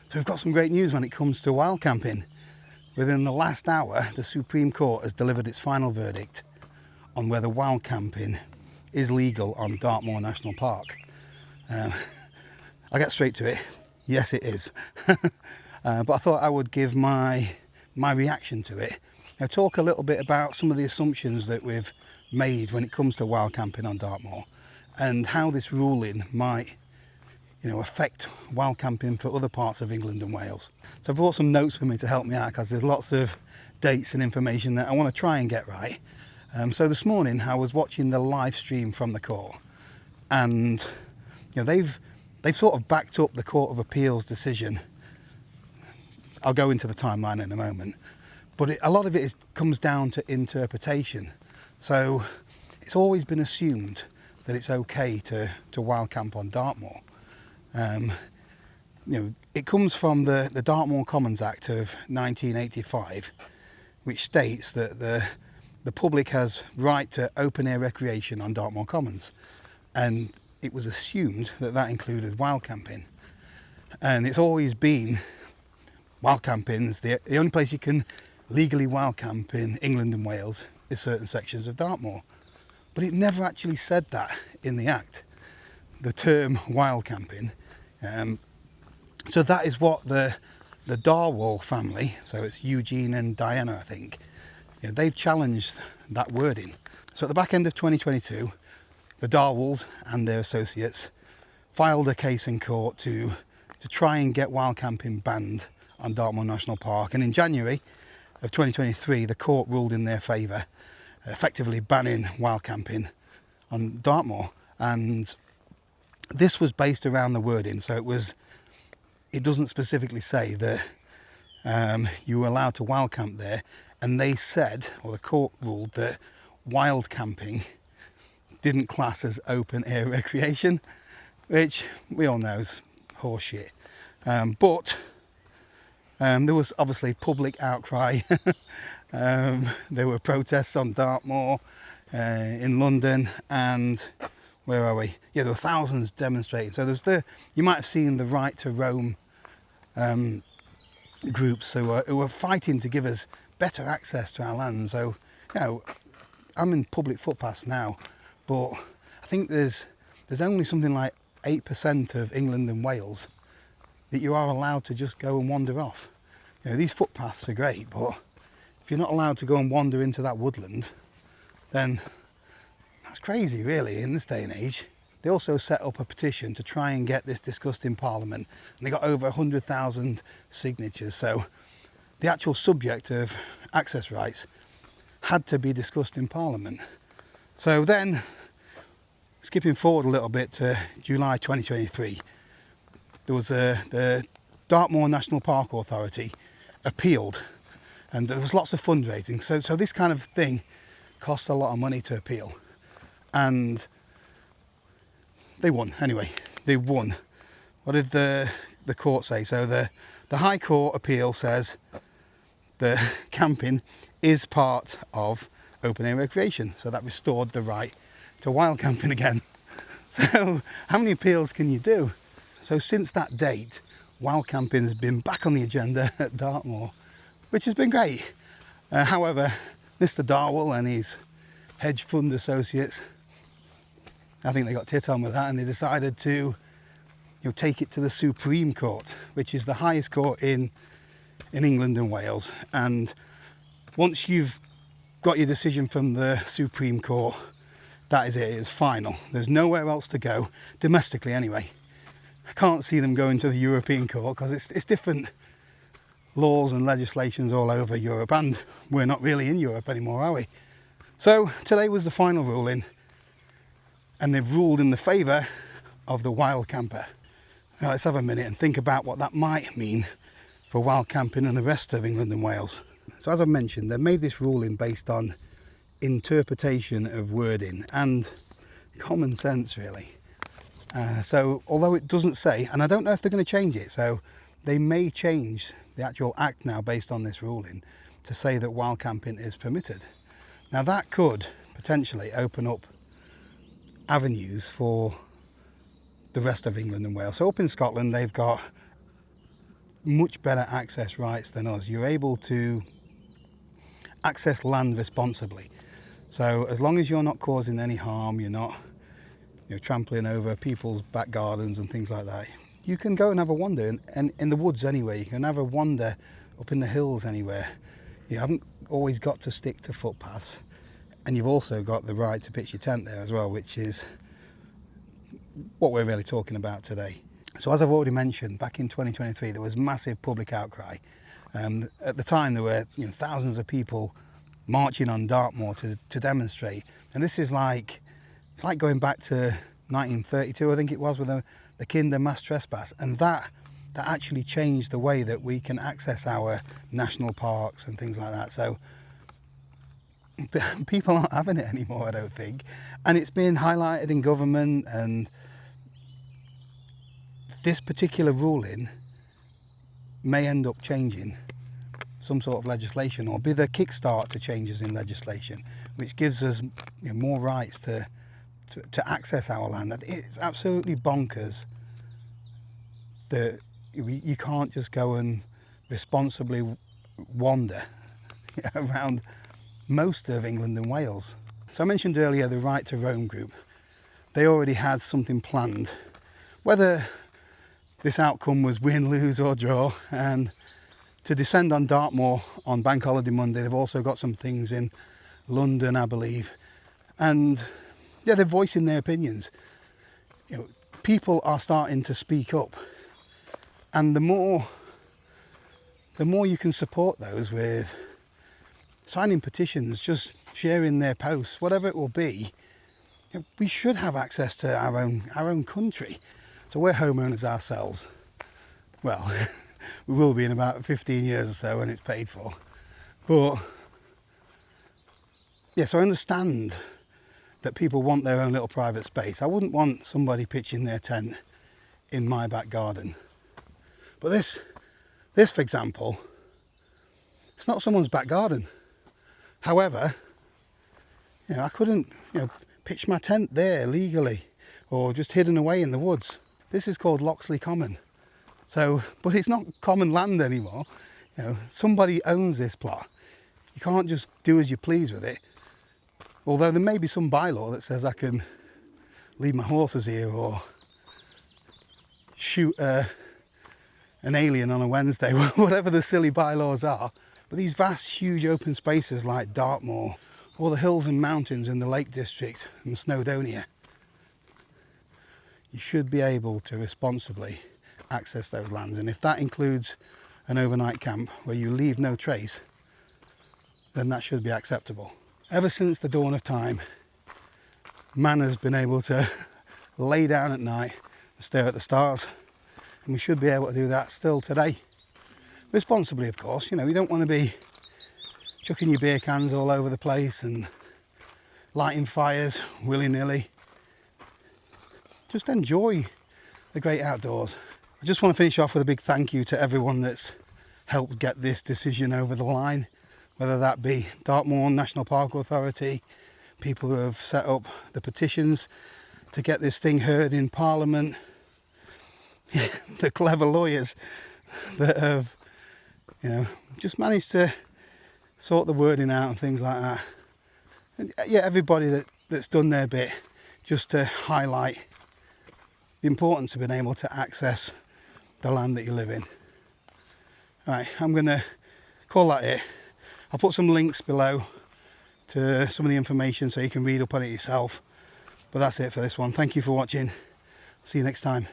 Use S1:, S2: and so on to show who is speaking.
S1: So we've got some great news when it comes to wild camping. Within the last hour, the Supreme Court has delivered its final verdict on whether wild camping is legal on Dartmoor National Park. I'll get straight to it. Yes, it is. But I thought I would give my reaction to it. Now, talk a little bit about some of the assumptions that we've made when it comes to wild camping on Dartmoor and how this ruling might affect wild camping for other parts of England and Wales. So I brought some notes for me to help me out because there's lots of dates and information that I want to try and get right. So this morning I was watching the live stream from the court, and they've sort of backed up the Court of Appeal's decision. I'll go into the timeline in a moment, but a lot of it comes down to interpretation. So it's always been assumed that it's okay to wild camp on Dartmoor. It comes from the Dartmoor Commons Act of 1985, which states that the public has right to open air recreation on Dartmoor Commons, and it was assumed that that included wild camping. And it's always been wild camping is the only place you can legally wild camp in England and Wales is certain sections of Dartmoor, but it never actually said that in the Act, the term wild camping. So that is what the Darwall family, so it's Eugene and Diana, I think, they've challenged that wording. So at the back end of 2022, the Darwalls and their associates filed a case in court to try and get wild camping banned on Dartmoor National Park, and in January of 2023 the court ruled in their favour, effectively banning wild camping on Dartmoor. And this was based around the wording, so it doesn't specifically say that you were allowed to wild camp there, and they said, or the court ruled, that wild camping didn't class as open air recreation, which we all know is horseshit. But there was obviously public outcry. There were protests on Dartmoor, in London, and where are we? Yeah, there were thousands demonstrating. So there's you might have seen the Right to Roam groups who were fighting to give us better access to our land. So, I'm in public footpaths now, but I think there's only something like 8% of England and Wales that you are allowed to just go and wander off. These footpaths are great, but if you're not allowed to go and wander into that woodland, then that's crazy, really, in this day and age. They also set up a petition to try and get this discussed in Parliament, and they got over 100,000 signatures. So the actual subject of access rights had to be discussed in Parliament. So then, skipping forward a little bit to July 2023, there was the Dartmoor National Park Authority appealed, and there was lots of fundraising. So this kind of thing costs a lot of money to appeal, and they won. Anyway, they won. What did the court say? So the High Court appeal says the camping is part of open air recreation, so that restored the right to wild camping again. So how many appeals can you do? So since that date, wild camping has been back on the agenda at Dartmoor, which has been great. However, Mr. Darwall and his hedge fund associates, I think they got tit on with that, and they decided to take it to the Supreme Court, which is the highest court in England and Wales. And once you've got your decision from the Supreme Court, that is it, it's final. There's nowhere else to go, domestically anyway. I can't see them going to the European Court because it's different laws and legislations all over Europe, and we're not really in Europe anymore, are we? So today was the final ruling, and they've ruled in the favour of the wild camper. Now let's have a minute and think about what that might mean for wild camping in the rest of England and Wales. So as I mentioned, they made this ruling based on interpretation of wording and common sense, really. So although it doesn't say, and I don't know if they're going to change it, so they may change the actual act now based on this ruling to say that wild camping is permitted. Now that could potentially open up avenues for the rest of England and Wales. So up in Scotland, they've got much better access rights than us. You're able to access land responsibly. So as long as you're not causing any harm, you're not trampling over people's back gardens and things like that, you can go and have a wander in the woods anyway. You can have a wander up in the hills anywhere. You haven't always got to stick to footpaths, and you've also got the right to pitch your tent there as well, which is what we're really talking about today. So as I've already mentioned, back in 2023 there was massive public outcry. At the time there were thousands of people marching on Dartmoor to demonstrate, and this is it's like going back to 1932, I think it was, with the Kinder mass trespass, and that actually changed the way that we can access our national parks and things like that. So people aren't having it anymore, I don't think, and it's been highlighted in government, and this particular ruling may end up changing some sort of legislation, or be the kickstart to changes in legislation, which gives us more rights to access our land. It's absolutely bonkers that you can't just go and responsibly wander around most of England and Wales. So I mentioned earlier the Right to Roam group. They already had something planned, whether this outcome was win, lose or draw, and to descend on Dartmoor on Bank Holiday Monday. They've also got some things in London, I believe, and yeah, they're voicing their opinions. People are starting to speak up, and the more you can support those with signing petitions, just sharing their posts, whatever it will be, we should have access to our own country. So we're homeowners ourselves. Well, we will be in about 15 years or so when it's paid for. But yeah, so I understand that people want their own little private space. I wouldn't want somebody pitching their tent in my back garden. But this for example, it's not someone's back garden. However, I couldn't pitch my tent there legally, or just hidden away in the woods. This is called Loxley Common. So, but it's not common land anymore. Somebody owns this plot. You can't just do as you please with it. Although there may be some bylaw that says I can leave my horses here, or shoot an alien on a Wednesday, whatever the silly bylaws are. But these vast, huge open spaces like Dartmoor, or the hills and mountains in the Lake District and Snowdonia, you should be able to responsibly access those lands. And if that includes an overnight camp where you leave no trace, then that should be acceptable. Ever since the dawn of time, man has been able to lay down at night and stare at the stars, and we should be able to do that still today. Responsibly, of course. You don't want to be chucking your beer cans all over the place and lighting fires willy-nilly. Just enjoy the great outdoors. I just want to finish off with a big thank you to everyone that's helped get this decision over the line, whether that be Dartmoor National Park Authority, people who have set up the petitions to get this thing heard in Parliament, the clever lawyers that have just managed to sort the wording out and things like that. And yeah, everybody that's done their bit just to highlight the importance of being able to access the land that you live in. Right, I'm going to call that it. I'll put some links below to some of the information so you can read up on it yourself. But that's it for this one. Thank you for watching. See you next time.